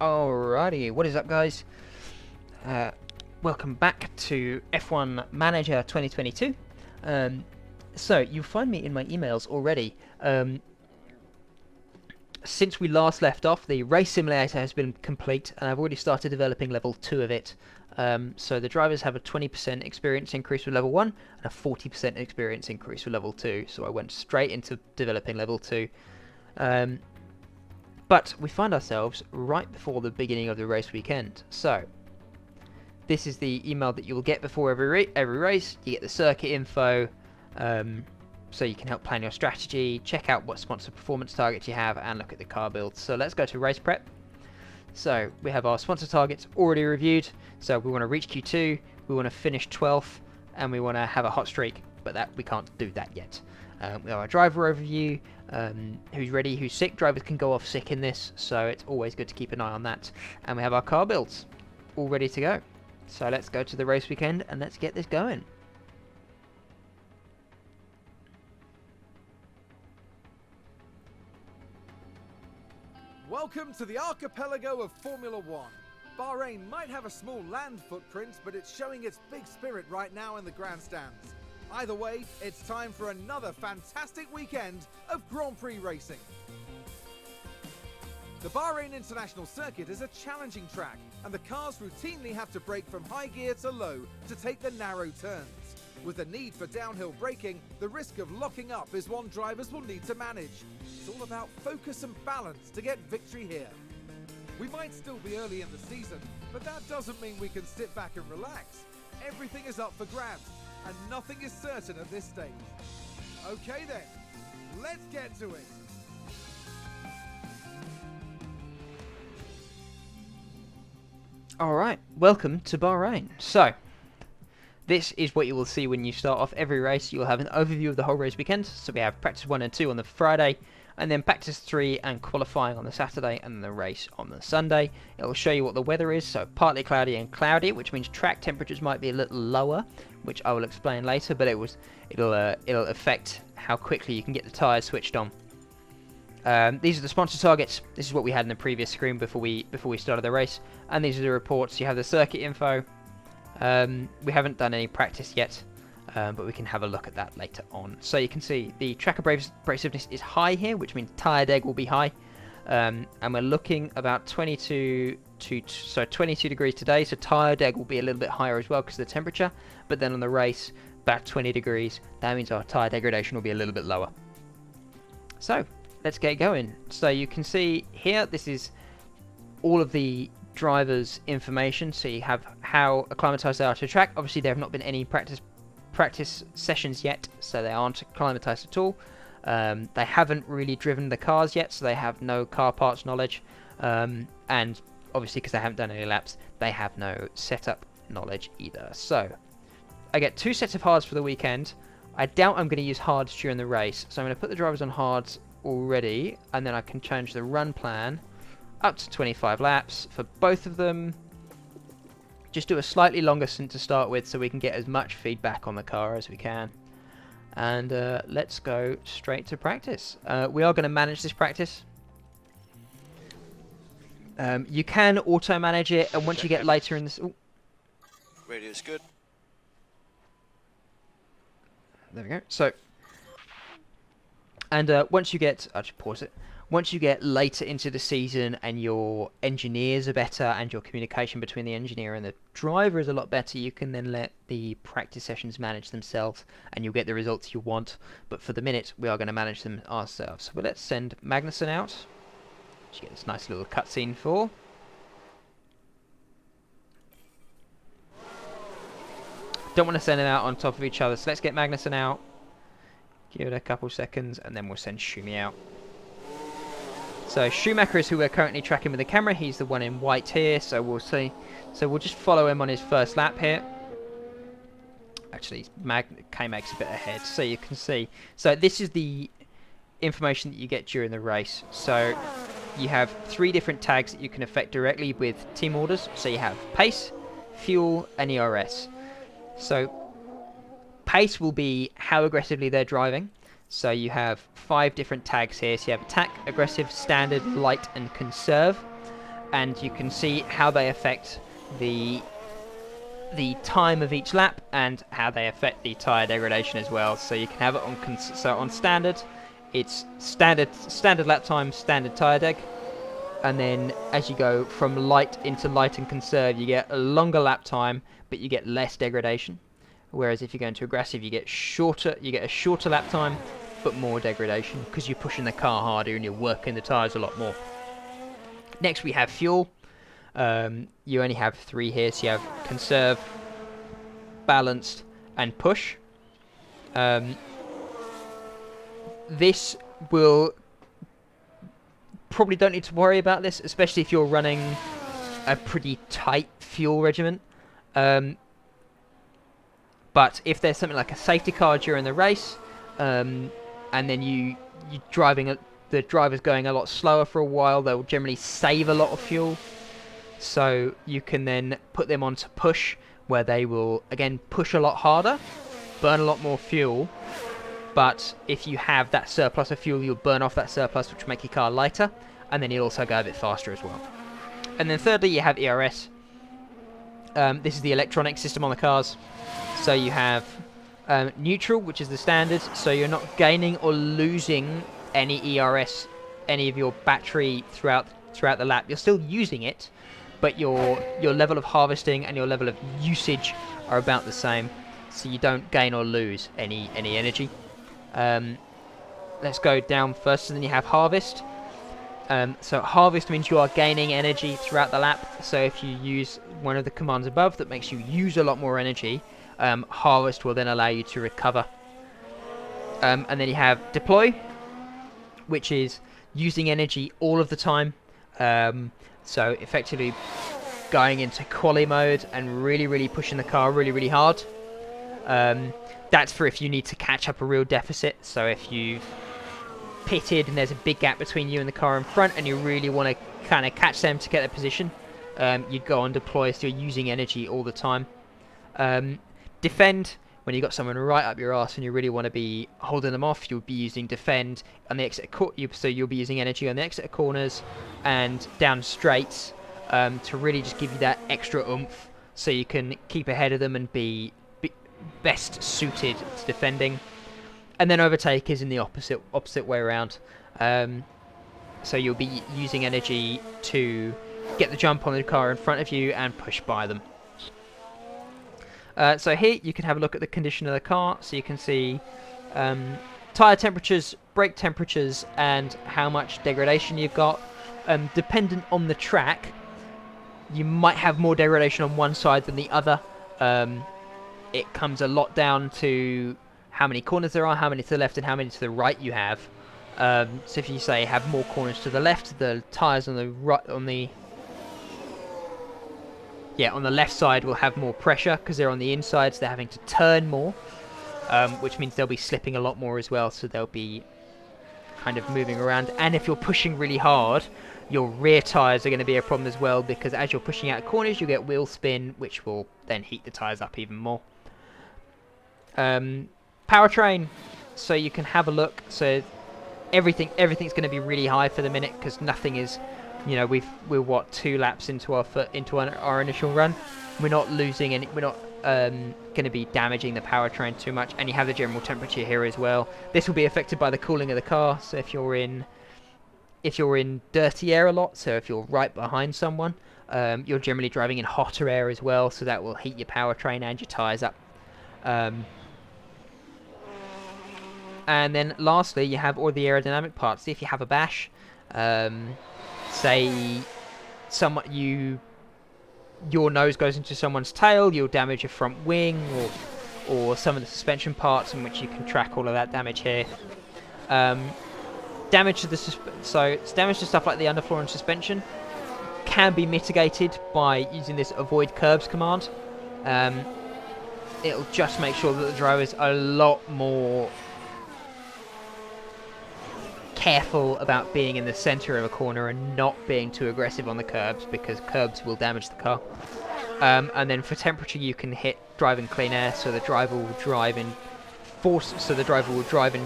Alrighty, what is up, guys? Welcome back to F1 Manager 2022. So you find me in my emails already. Since we last left off, the race simulator has been complete, and I've already started developing level 2 of it. So the drivers have a 20% experience increase with level 1 and a 40% experience increase with level 2. So I went straight into developing level 2. But we find ourselves right before the beginning of the race weekend. So this is the email that you will get before every race. You get the circuit info, so you can help plan your strategy, check out what sponsor performance targets you have, and look at the car builds. So let's go to race prep. So we have our sponsor targets already reviewed. So we want to reach Q2, we want to finish 12th, and we want to have a hot streak, but that we can't do that yet. We have our driver overview, who's ready, who's sick. Drivers can go off sick in this, so it's always good to keep an eye on that. And we have our car builds all ready to go. So let's go to the race weekend and let's get this going. Welcome to the archipelago of Formula One. Bahrain might have a small land footprint, but it's showing its big spirit right now in the grandstands. Either way, it's time for another fantastic weekend of Grand Prix racing. The Bahrain International Circuit is a challenging track, and the cars routinely have to brake from high gear to low to take the narrow turns. With the need for downhill braking, the risk of locking up is one drivers will need to manage. It's all about focus and balance to get victory here. We might still be early in the season, but that doesn't mean we can sit back and relax. Everything is up for grabs, and nothing is certain at this stage. Okay then, let's get to it. Alright, welcome to Bahrain. So, this is what you will see when you start off every race. You'll have an overview of the whole race weekend. So we have practice 1 and 2 on the Friday, and then practice 3 and qualifying on the Saturday, and then the race on the Sunday. It will show you what the weather is, so partly cloudy and cloudy, which means track temperatures might be a little lower, which I will explain later, but it'll affect how quickly you can get the tyres switched on. These are the sponsor targets. This is what we had in the previous screen before we started the race, and these are the reports. You have the circuit info. We haven't done any practice yet, but we can have a look at that later on. So you can see the track abrasiveness is high here, which means tyre deg will be high, and we're looking about 22 degrees today. So tyre deg will be a little bit higher as well because of the temperature. But then on the race, about 20 degrees. That means our tyre degradation will be a little bit lower. So let's get going. So you can see here, this is all of the drivers' information. So you have how acclimatized they are to the track. Obviously there have not been any practice sessions yet, so they aren't acclimatized at all. They haven't really driven the cars yet, so they have no car parts knowledge, and obviously because they haven't done any laps, they have no setup knowledge either. So I get 2 sets of hards for the weekend. I doubt I'm going to use hards during the race, so I'm going to put the drivers on hards already, and then I can change the run plan up to 25 laps for both of them. Just do a slightly longer stint to start with so we can get as much feedback on the car as we can. And let's go straight to practice. We are going to manage this practice. You can auto manage it, and once you get later in this... Radio's good. There we go. So, and once you get... I'll just pause it. Once you get later into the season and your engineers are better and your communication between the engineer and the driver is a lot better, you can then let the practice sessions manage themselves and you'll get the results you want. But for the minute, we are going to manage them ourselves. So let's send Magnussen out, which you get this nice little cutscene for. Don't want to send them out on top of each other, so let's get Magnussen out. Give it a couple seconds and then we'll send Schumi out. So Schumacher is who we're currently tracking with the camera. He's the one in white here, so we'll see. So we'll just follow him on his first lap here. Actually, K-Mag's a bit ahead, so you can see. So this is the information that you get during the race. So you have 3 different tags that you can affect directly with team orders. So you have pace, fuel, and ERS. So pace will be how aggressively they're driving. So you have 5 different tags here. So you have attack, aggressive, standard, light, and conserve. and you can see how they affect the time of each lap and how they affect the tyre degradation as well. So you can have it on on standard, it's standard lap time, standard tyre deg, and then as you go from light into light and conserve, you get a longer lap time, but you get less degradation. Whereas if you go into aggressive, you get a shorter lap time, but more degradation because you're pushing the car harder and you're working the tyres a lot more. Next we have fuel. You only have 3 here, so you have conserve, balanced, and push. This will probably don't need to worry about this, especially if you're running a pretty tight fuel regimen. But if there's something like a safety car during the race, and then the driver's going a lot slower for a while, they'll generally save a lot of fuel. So you can then put them onto push, where they will again push a lot harder, burn a lot more fuel. But if you have that surplus of fuel, you'll burn off that surplus, which will make your car lighter, and then you'll also go a bit faster as well. And then thirdly, you have ERS. This is the electronic system on the cars. So you have neutral, which is the standard, so you're not gaining or losing any ERS, any of your battery throughout the lap. You're still using it, but your level of harvesting and your level of usage are about the same, so you don't gain or lose any energy. Let's go down first, and then you have harvest. So harvest means you are gaining energy throughout the lap, so if you use one of the commands above that makes you use a lot more energy, harvest will then allow you to recover. And then you have deploy, which is using energy all of the time. So effectively going into quali mode and really pushing the car really hard. That's for if you need to catch up a real deficit. So if you've pitted and there's a big gap between you and the car in front and you really want to kind of catch them to get their position, you'd go on deploy, so you're using energy all the time. Defend, when you've got someone right up your arse and you really want to be holding them off, you'll be using defend on the exit so you'll be using energy on the exit corners and down straights, to really just give you that extra oomph so you can keep ahead of them and be best suited to defending. And then overtake is in the opposite way around. So you'll be using energy to get the jump on the car in front of you and push by them. So here you can have a look at the condition of the car, so you can see tyre temperatures, brake temperatures, and how much degradation you've got. Dependent on the track, you might have more degradation on one side than the other. It comes a lot down to how many corners there are, how many to the left and how many to the right you have. So if you say have more corners to the left, the tyres on the right, on the left side will have more pressure because they're on the inside, so they're having to turn more, which means they'll be slipping a lot more as well, so they'll be kind of moving around. And if you're pushing really hard, your rear tyres are going to be a problem as well, because as you're pushing out corners, you get wheel spin, which will then heat the tyres up even more. Powertrain, so you can have a look. So everything's going to be really high for the minute, because nothing is, we're what, 2 laps into our initial run. We're not losing any. We're not going to be damaging the powertrain too much. And you have the general temperature here as well. This will be affected by the cooling of the car. So if you're in dirty air a lot, so if you're right behind someone, you're generally driving in hotter air as well, so that will heat your powertrain and your tyres up. And then lastly, you have all the aerodynamic parts. See, if you have a bash, say your nose goes into someone's tail, you'll damage your front wing or some of the suspension parts, in which you can track all of that damage here. Damage to damage to stuff like the underfloor and suspension can be mitigated by using this avoid curbs command. It'll just make sure that the driver's a lot more careful about being in the center of a corner and not being too aggressive on the curbs, because curbs will damage the car. And then for temperature, you can drive in clean air, so the driver will drive in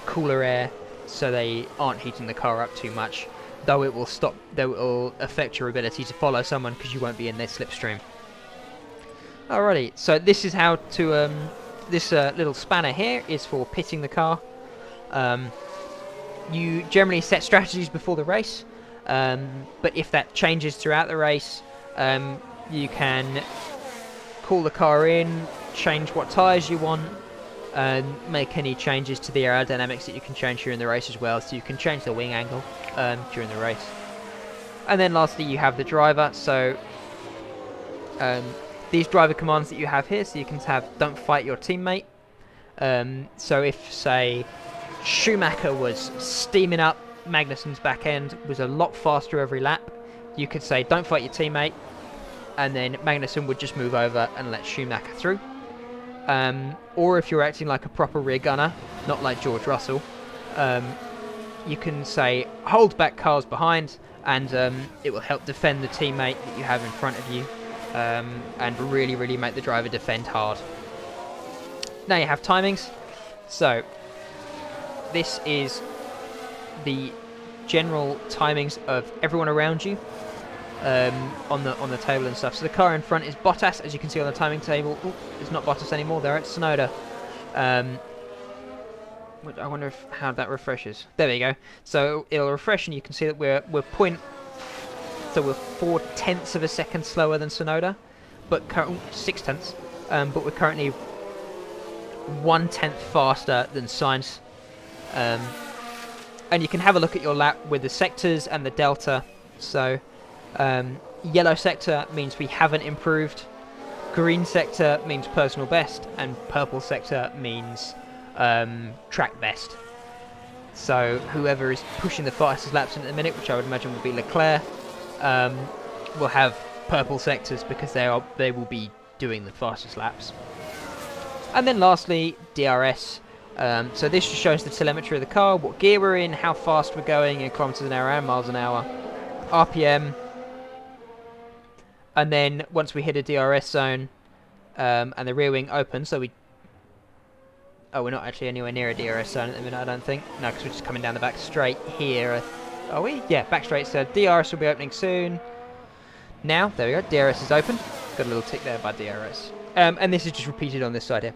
cooler air, so they aren't heating the car up too much. though it will stop. Though it will affect your ability to follow someone because you won't be in their slipstream. Alrighty, so this is how to this little spanner here is for pitting the car. You generally set strategies before the race, but if that changes throughout the race, you can call the car in, change what tyres you want, and make any changes to the aerodynamics that you can change during the race as well. So you can change the wing angle during the race. And then lastly, you have the driver. So these driver commands that you have here, so you can have don't fight your teammate. So if, say, Schumacher was steaming up, Magnussen's back end was a lot faster every lap, you could say don't fight your teammate, and then Magnussen would just move over and let Schumacher through. Or if you're acting like a proper rear gunner, not like George Russell, you can say hold back cars behind, and it will help defend the teammate that you have in front of you, and really make the driver defend hard. Now you have timings. So this is the general timings of everyone around you on the table and stuff. So the car in front is Bottas, as you can see on the timing table. Ooh, it's not Bottas anymore. They're at Tsunoda. I wonder how that refreshes. There we go. So it'll refresh, and you can see that we're 4/10 of a second slower than Tsunoda, but 6/10. But we're currently 1/10 faster than Sainz. And you can have a look at your lap with the sectors and the delta. So yellow sector means we haven't improved, green sector means personal best, and purple sector means track best. So whoever is pushing the fastest laps in at the minute, which I would imagine will be Leclerc, will have purple sectors because they will be doing the fastest laps. And then lastly, DRS. So this just shows the telemetry of the car, what gear we're in, how fast we're going in kilometers an hour and miles an hour, RPM. And then once we hit a DRS zone, and the rear wing opens, so we're not actually anywhere near a DRS zone at the minute, I don't think. No, because we're just coming down the back straight here. Are we? Yeah, back straight. So DRS will be opening soon. Now, there we go. DRS is open. Got a little tick there by DRS. And this is just repeated on this side here.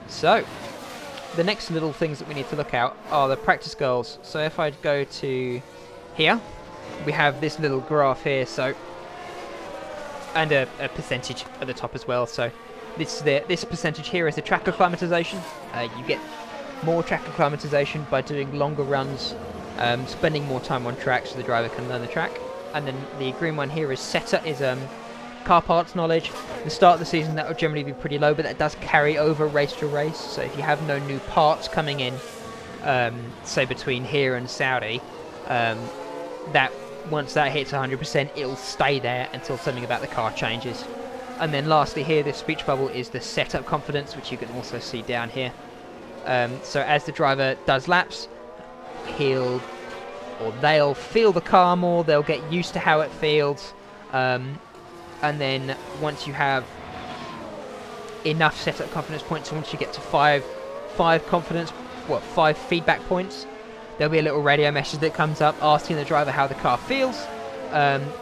So, the next little things that we need to look out are the practice goals. So if I go to here, we have this little graph here, so, and a percentage at the top as well. So this percentage here is the track acclimatization. You get more track acclimatization by doing longer runs, spending more time on track so the driver can learn the track. And then the green one here is car parts knowledge. The start of the season that will generally be pretty low, but that does carry over race to race. So if you have no new parts coming in, say between here and Saudi, that once that hits 100%, it'll stay there until something about the car changes. And then lastly here, this speech bubble is the setup confidence, which you can also see down here. So as the driver does laps, they'll feel the car more, they'll get used to how it feels, and then once you have enough setup confidence points, once you get to five feedback points, there'll be a little radio message that comes up asking the driver how the car feels,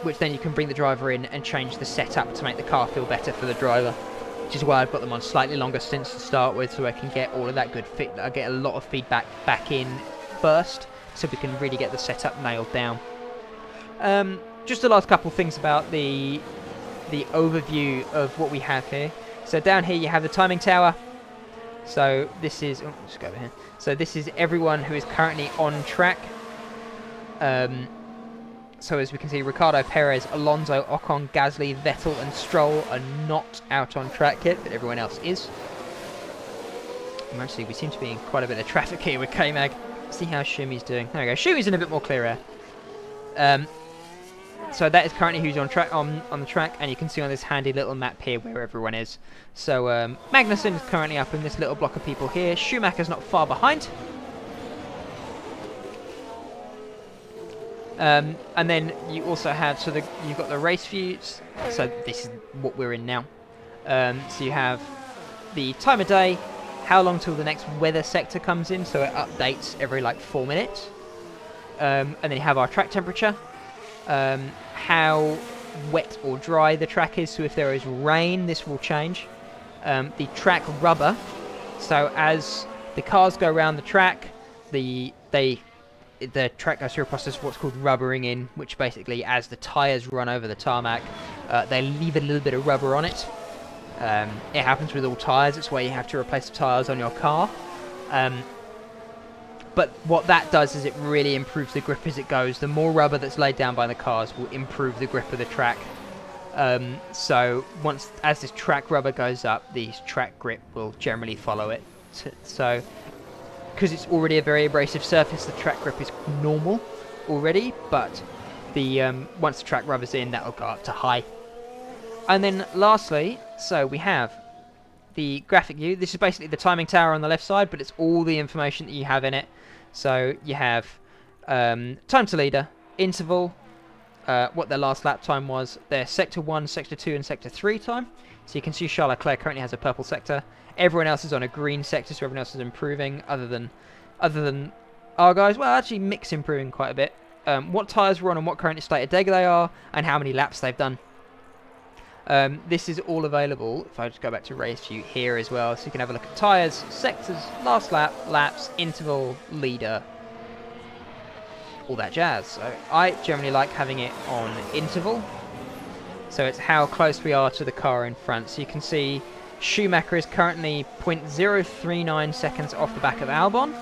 which then you can bring the driver in and change the setup to make the car feel better for the driver, which is why I've got them on slightly longer stints to start with, so I can get all of that good I get a lot of feedback back in first, so we can really get the setup nailed down. Just the last couple of things about the overview of what we have here. So down here you have the timing tower. So this is, let's go over here. So this is everyone who is currently on track. So as we can see, Ricciardo, Perez, Alonso, Ocon, Gasly, Vettel and Stroll are not out on track yet, but everyone else is. And actually, we seem to be in quite a bit of traffic here with K-Mag. See how Shumi's doing. There we go. Shumi's in a bit more clear air. So that is currently who's on the track, and you can see on this handy little map here where everyone is. So Magnussen is currently up in this little block of people here. Schumacher's not far behind. And then you also have you've got the race views. So this is what we're in now. So you have the time of day, how long till the next weather sector comes in. So it updates every like 4 minutes. and then you have our track temperature, how wet or dry the track is. So if there is rain, this will change. The track rubber. So as the cars go around the track, the track goes through a process of what's called rubbering in, which basically, as the tyres run over the tarmac, they leave a little bit of rubber on it. It happens with all tyres. It's why you have to replace the tyres on your car. But what that does is it really improves the grip as it goes. The more rubber that's laid down by the cars will improve the grip of the track. So as this track rubber goes up, the track grip will generally follow it. So because it's already a very abrasive surface, the track grip is normal already, but the once the track rubber's in, that'll go up to high. And then lastly, so we have the graphic view. This is basically the timing tower on the left side, but it's all the information that you have in it. So you have time to leader, interval, what their last lap time was, their Sector 1, Sector 2 and Sector 3 time. So you can see Charles Leclerc currently has a purple sector. Everyone else is on a green sector, so everyone else is improving, other than our guys. Well, actually, Mick's improving quite a bit. What tyres were on and what current state of deg they are, and how many laps they've done. This is all available, if I just go back to race view here as well, so you can have a look at tyres, sectors, last lap, laps, interval, leader, all that jazz. So I generally like having it on interval. So it's how close we are to the car in front. So you can see Schumacher is currently 0.039 seconds off the back of Albon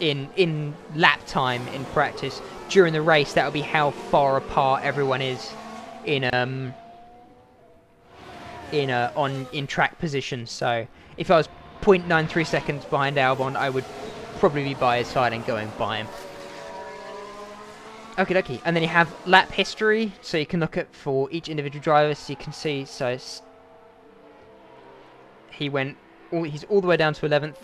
in lap time in practice. During the race, that will be how far apart everyone is in track position. So if I was 0.93 seconds behind Albon, I would probably be by his side and going by him. Okie dokie. And then you have lap history, so you can look at for each individual driver. So you can see, so he's all the way down to 11th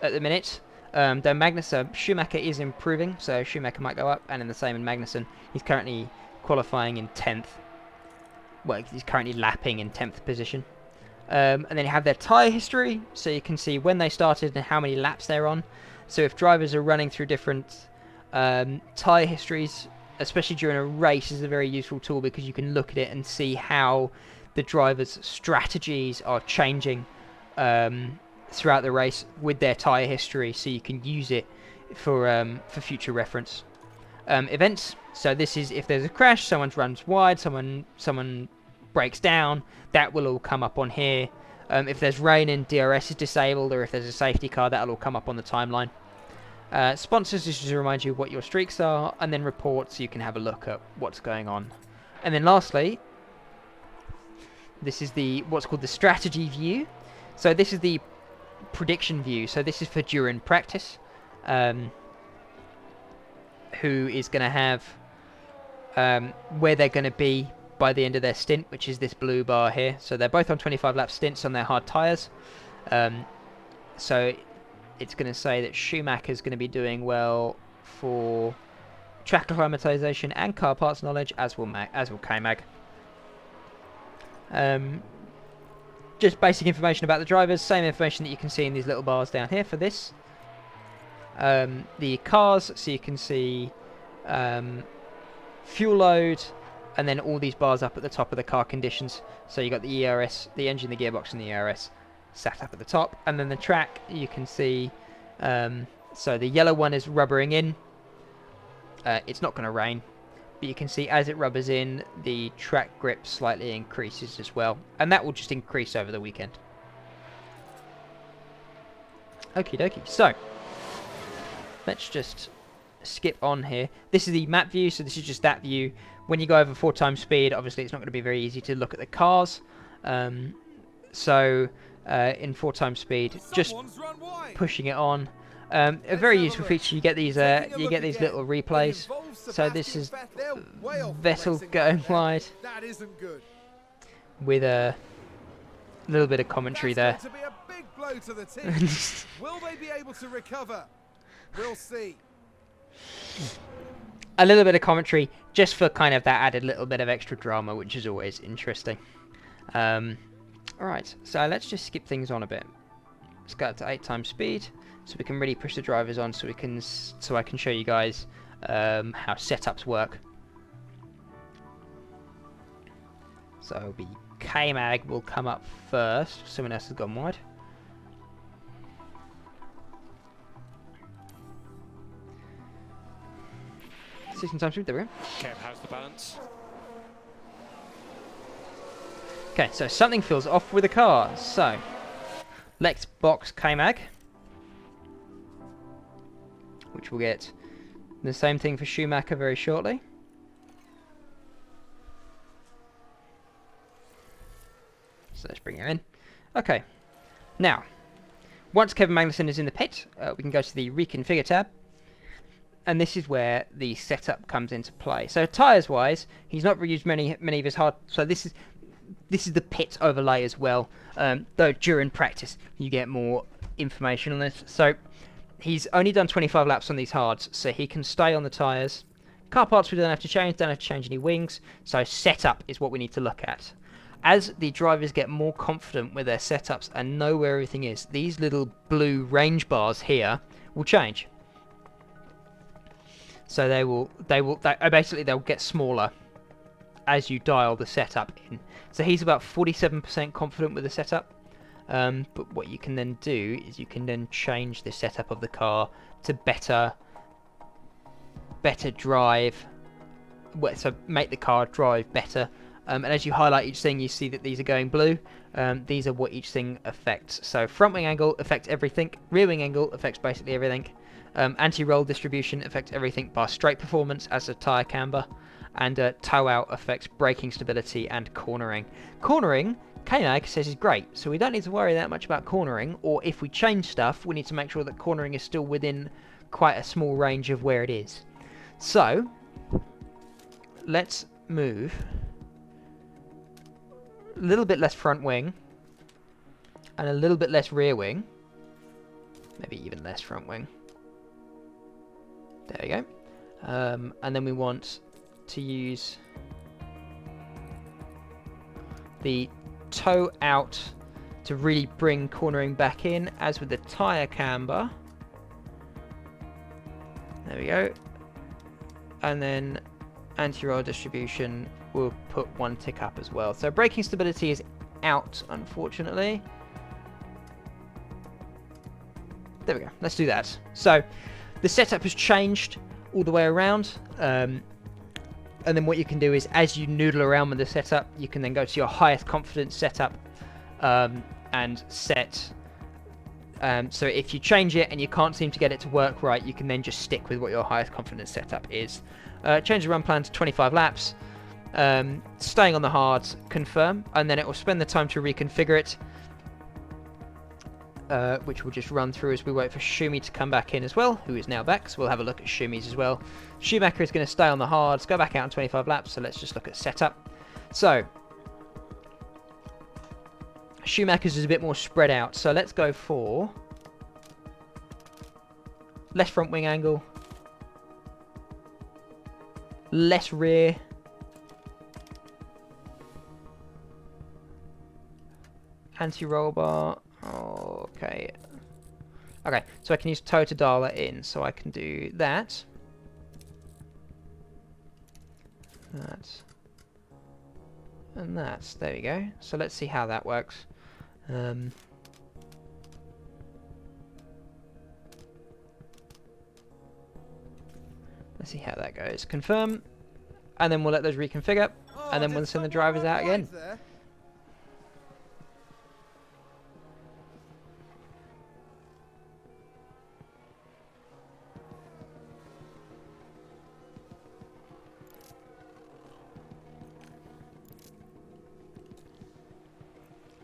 at the minute. Though Schumacher is improving, so Schumacher might go up, and then the same in Magnussen. He's currently qualifying in 10th. Well, he's currently lapping in 10th position. And then you have their tyre history, so you can see when they started and how many laps they're on. So if drivers are running through different tyre histories, especially during a race, is a very useful tool, because you can look at it and see how the drivers' strategies are changing throughout the race with their tyre history, so you can use it for future reference. Events, so this is if there's a crash, someone runs wide, someone breaks down, that will all come up on here. If there's rain and DRS is disabled, or if there's a safety car, that'll all come up on the timeline. Sponsors, just to remind you what your streaks are, and then reports, so you can have a look at what's going on. And then lastly, this is what's called the strategy view. So this is the prediction view. So this is for during practice. Who is going to have where they're going to be by the end of their stint, which is this blue bar here. So they're both on 25 lap stints on their hard tyres. So it's going to say that Schumacher's going to be doing well for track acclimatization and car parts knowledge, as will K-Mag. Just basic information about the drivers, same information that you can see in these little bars down here for this. The cars, so you can see fuel load, and then all these bars up at the top of the car conditions. So you got the ERS, the engine, the gearbox, and the ERS sat up at the top, and then the track you can see. So the yellow one is rubbering in. It's not going to rain, but you can see as it rubbers in, the track grip slightly increases as well, and that will just increase over the weekend. Okie dokie. So let's just skip on here. This is the map view, so this is just that view. When you go over 4 times speed, obviously it's not going to be very easy to look at the cars. In 4 times speed, just pushing it on. A very useful feature. You get these little replays. So this is Vettel going wide with a little bit of commentary there. Will they be able to recover? We'll see. A little bit of commentary just for kind of that added little bit of extra drama, which is always interesting. Alright, so let's just skip things on a bit. Let's go up to 8 times speed. so we can really push the drivers on, so I can show you guys how setups work. So it'll be K-Mag will come up first. Someone else has gone wide. System time through, there we go. Kev, how's the balance? Okay, so something feels off with the car. So, let's box K-Mag, which will get the same thing for Schumacher very shortly. So let's bring her in. Okay, now, once Kevin Magnussen is in the pit, we can go to the reconfigure tab. And this is where the setup comes into play. So tyres wise, he's not reused many of his hard. So this is the pit overlay as well. Though during practice you get more information on this. So he's only done 25 laps on these hards, so he can stay on the tyres. Car parts we don't have to change any wings. So setup is what we need to look at. As the drivers get more confident with their setups and know where everything is, these little blue range bars here will change. So they'll get smaller as you dial the setup in. So he's about 47% confident with the setup. But what you can then do is you can then change the setup of the car to better drive. So make the car drive better. And as you highlight each thing, you see that these are going blue. These are what each thing affects. So front wing angle affects everything. Rear wing angle affects basically everything. Anti-roll distribution affects everything bar straight performance as a tyre camber, and toe out affects braking stability and cornering. Cornering, K-Mag says is great, so we don't need to worry that much about cornering, or if we change stuff, we need to make sure that cornering is still within quite a small range of where it is. So, let's move a little bit less front wing, and a little bit less rear wing, maybe even less front wing. There we go. And then we want to use the toe out to really bring cornering back in, as with the tyre camber. There we go. And then anti-roll distribution will put one tick up as well. So braking stability is out, unfortunately. There we go. Let's do that. So the setup has changed all the way around. And then what you can do is, as you noodle around with the setup, you can then go to your highest confidence setup and set. So if you change it and you can't seem to get it to work right, you can then just stick with what your highest confidence setup is. Change the run plan to 25 laps. Staying on the hards, confirm, and then it will spend the time to reconfigure it. Which we'll just run through as we wait for Schumi to come back in as well, who is now back, so we'll have a look at Schumi's as well. Schumacher is going to stay on the hards, go back out on 25 laps, so let's just look at setup. So, Schumacher's is a bit more spread out, so let's go for less front wing angle, less rear, anti-roll bar. Okay, so I can use toe to dial that in, so I can do that, and that. There we go. So let's see how that works. Let's see how that goes. Confirm, and then we'll let those reconfigure, and then we'll send the drivers out again.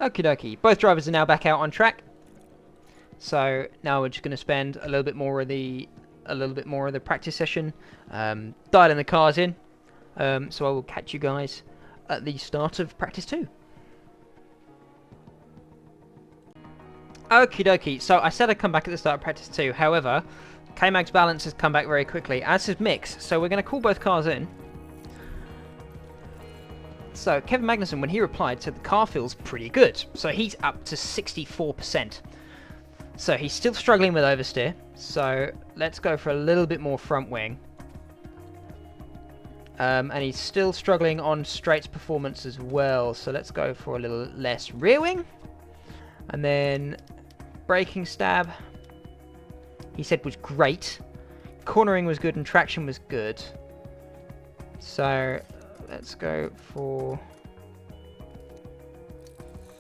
Okie dokie, both drivers are now back out on track. So now we're just going to spend a little bit more of the practice session dialing the cars in. So I will catch you guys at the start of practice 2. Okie dokie, so I said I'd come back at the start of practice 2. However, K-Mag's balance has come back very quickly, as has Mick's. So we're going to call both cars in. So Kevin Magnussen, when he replied, said the car feels pretty good. So he's up to 64%. So he's still struggling with oversteer. So let's go for a little bit more front wing. And he's still struggling on straights performance as well. So let's go for a little less rear wing. And then braking stab, he said was great. Cornering was good and traction was good. So let's go for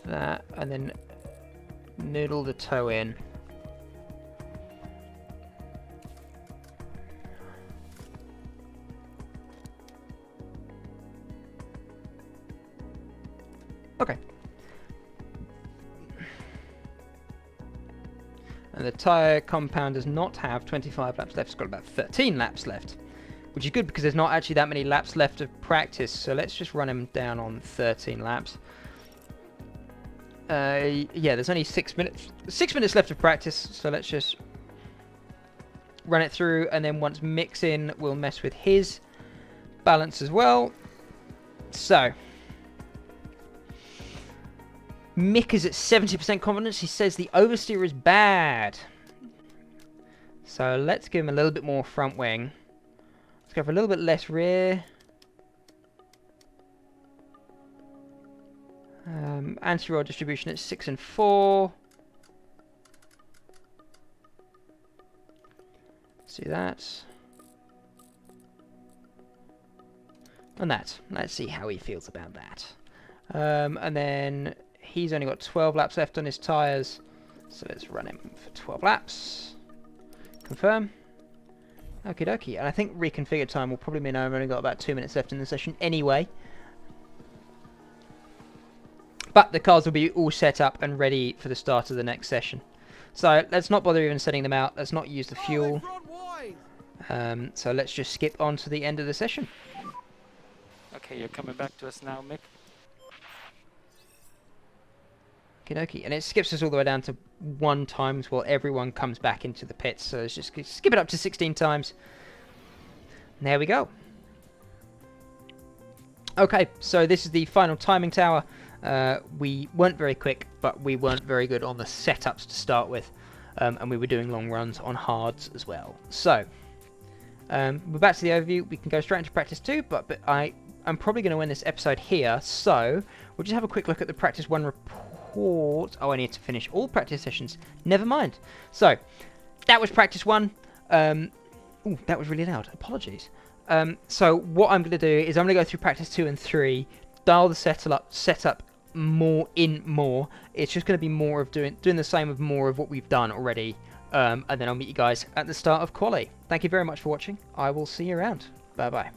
that and then noodle the toe in. Okay. And the tyre compound does not have 25 laps left. It's got about 13 laps left, which is good because there's not actually that many laps left of practice. So let's just run him down on 13 laps. Yeah, there's only 6 minutes. 6 minutes left of practice. So let's just run it through, and then once mix in, we'll mess with his balance as well. So Mick is at 70% confidence. He says the oversteer is bad. So let's give him a little bit more front wing. Let's go for a little bit less rear. Anti-roll distribution at 6 and 4. See that. And that. Let's see how he feels about that. And then he's only got 12 laps left on his tyres. So let's run him for 12 laps. Confirm. Okie dokie. And I think reconfigure time will probably mean I've only got about 2 minutes left in the session anyway. But the cars will be all set up and ready for the start of the next session. So let's not bother even setting them out. Let's not use the fuel. So let's just skip on to the end of the session. Okay, you're coming back to us now, Mick. Okie, and it skips us all the way down to 1 times while everyone comes back into the pits. So let's just skip it up to 16 times. And there we go. Okay, so this is the final timing tower. We weren't very quick, but we weren't very good on the setups to start with. And we were doing long runs on hards as well. So, we're back to the overview. We can go straight into practice 2, but I'm probably going to end this episode here. So, we'll just have a quick look at the practice 1 report. Oh, I need to finish all practice sessions. Never mind. So, that was practice 1. Ooh, that was really loud. Apologies. So, what I'm going to do is I'm going to go through practice 2 and 3, dial the setup more. It's just going to be more of doing the same of more of what we've done already. And then I'll meet you guys at the start of quali. Thank you very much for watching. I will see you around. Bye bye.